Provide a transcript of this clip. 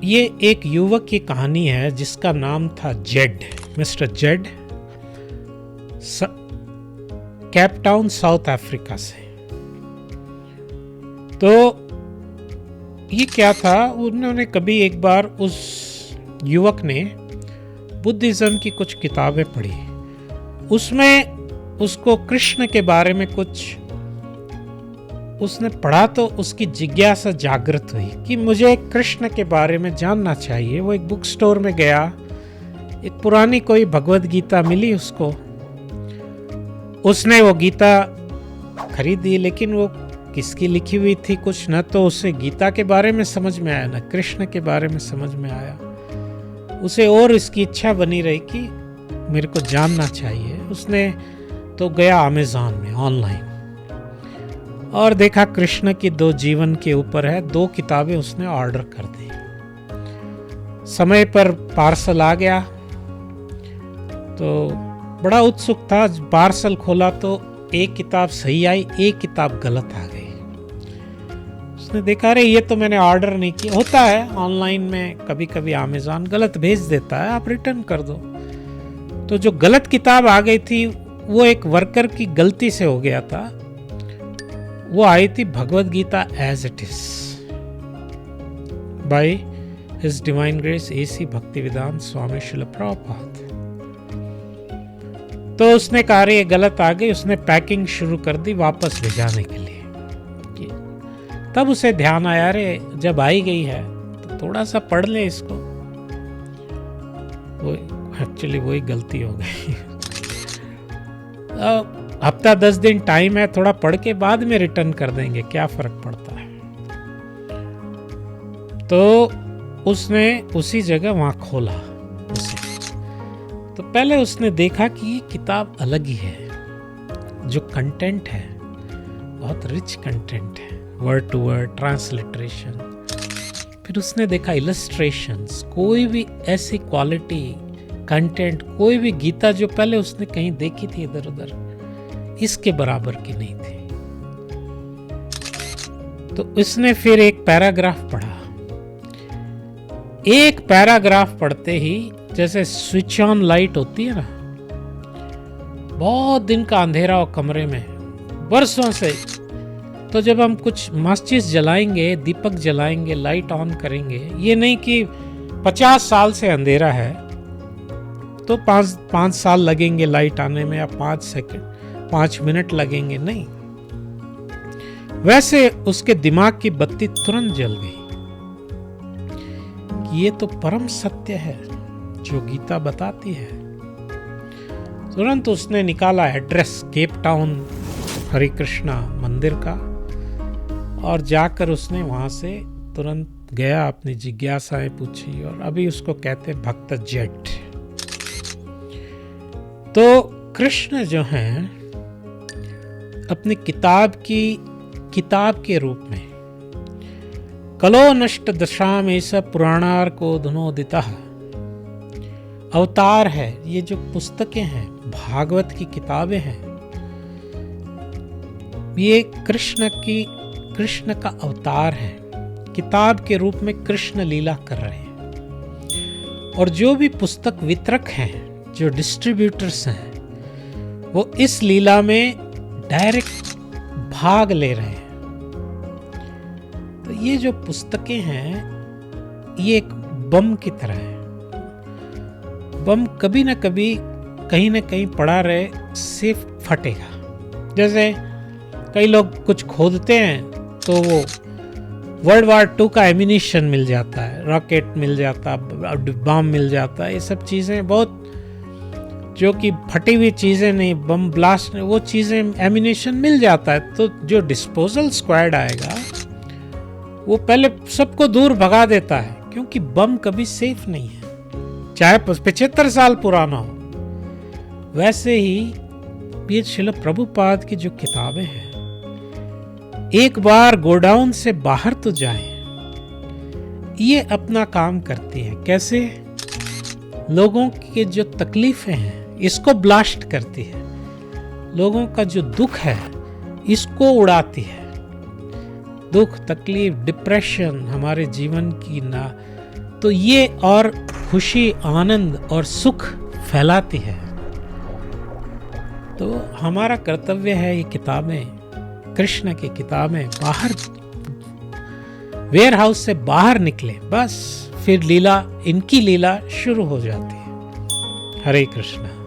ये एक युवक की कहानी है जिसका नाम था Z, mister Z, Cape Town south Africa से। तो ये क्या था, उन्होंने कभी एक बार उस युवक ने बुद्धिज्म की कुछ किताबें पढ़ी, उसमें उसको कृष्ण के बारे में कुछ उसने पढ़ा तो उसकी जिज्ञासा जागृत हुई कि मुझे कृष्ण के बारे में जानना चाहिए। वो एक बुक स्टोर में गया, एक पुरानी कोई भगवद गीता मिली उसको, उसने वो गीता खरीदी, लेकिन वो किसकी लिखी हुई थी कुछ न तो उसे गीता के बारे में समझ में आया न कृष्ण के बारे में समझ में आया। उसे और इसकी इच्छा बनी रही कि मेरे को जानना चाहिए। उसने तो गया अमेज़न में ऑनलाइन और देखा कृष्ण की 2 जीवन के ऊपर है, 2 किताबें उसने ऑर्डर कर दी। समय पर पार्सल आ गया तो बड़ा उत्सुक था। पार्सल खोला तो एक किताब सही आई, एक किताब गलत आ गई। उसने देखा अरे ये तो मैंने ऑर्डर नहीं किया। होता है ऑनलाइन में कभी कभी अमेज़न गलत भेज देता है, आप रिटर्न कर दो। तो जो गलत किताब आ गई थी वो एक वर्कर की गलती से हो गया था। वो आई थी Bhagavad Gita as it is by his divine grace AC Bhaktivedanta Swami Srila Prabhupada. तो उसने कहा ये गलत आ गई, उसने पैकिंग शुरू कर दी वापस भेजाने के लिए। तब उसे ध्यान आया अरे जब आई गई है तो थोड़ा सा पढ़ ले इसको। वो एक्चुअली वही गलती हो गई। हफ्ता 10 दिन टाइम है, थोड़ा पढ़ के बाद में रिटर्न कर देंगे, क्या फर्क पड़ता है। तो उसने उसी जगह वहां खोला उसे। तो पहले उसने देखा कि ये किताब अलग ही है, जो कंटेंट है बहुत रिच कंटेंट है, वर्ड टू वर्ड ट्रांसलिटरेशन। फिर उसने देखा इलस्ट्रेशंस, कोई भी ऐसी क्वालिटी कंटेंट, कोई भी गीता जो पहले उसने कहीं देखी थी इधर उधर, इसके बराबर की नहीं थी। तो इसने फिर एक पैराग्राफ पढ़ा। एक पैराग्राफ पढ़ते ही जैसे स्विच ऑन लाइट होती है ना, बहुत दिन का अंधेरा हो कमरे में बरसों से, तो जब हम कुछ माचिस जलाएंगे, दीपक जलाएंगे, लाइट ऑन करेंगे, ये नहीं कि 50 साल से अंधेरा है तो 5 साल लगेंगे लाइट आने में या 5 मिनट लगेंगे, नहीं। वैसे उसके दिमाग की बत्ती तुरंत जल गई कि ये तो परम सत्य है जो गीता बताती है। तुरंत उसने निकाला एड्रेस केप टाउन हरे कृष्णा मंदिर का और जाकर उसने वहां से तुरंत गया, अपनी जिज्ञासाएं पूछी और अभी उसको कहते भक्त जेट। तो कृष्ण जो हैं अपनी किताब के रूप में कलो नष्ट दशाम ऐसा पुराणार को धनोदिता अवतार है। ये जो पुस्तकें हैं, भागवत की किताबें हैं, ये कृष्ण का अवतार है। किताब के रूप में कृष्ण लीला कर रहे हैं और जो भी पुस्तक वितरक हैं, जो डिस्ट्रीब्यूटर्स हैं, वो इस लीला में डायरेक्ट भाग ले रहे हैं। तो ये जो पुस्तकें हैं ये एक बम की तरह है। बम कभी ना कभी कहीं ना कहीं पड़ा रहे, सिर्फ फटेगा। जैसे कई लोग कुछ खोदते हैं तो वो वर्ल्ड वार 2 का एमिनिशन मिल जाता है, रॉकेट मिल जाता है, बम मिल जाता है। ये सब चीज़ें बहुत जो कि फटी हुई चीज़ें नहीं, बम ब्लास्ट नहीं, वो चीज़ें एमिनेशन मिल जाता है। तो जो डिस्पोजल स्क्वाड आएगा वो पहले सबको दूर भगा देता है, क्योंकि बम कभी सेफ नहीं है, चाहे 75 साल पुराना हो। वैसे ही ये श्रील प्रभुपाद की जो किताबें हैं, एक बार गोडाउन से बाहर तो जाएं, ये अपना काम करती है। कैसे? लोगों की जो तकलीफें हैं इसको ब्लास्ट करती है, लोगों का जो दुख है इसको उड़ाती है। दुख, तकलीफ, डिप्रेशन हमारे जीवन की तो ये और खुशी, आनंद और सुख फैलाती है। तो हमारा कर्तव्य है ये किताबें, कृष्ण की किताबें बाहर, वेयर हाउस से बाहर निकले, बस फिर लीला, इनकी लीला शुरू हो जाती है। हरे कृष्ण।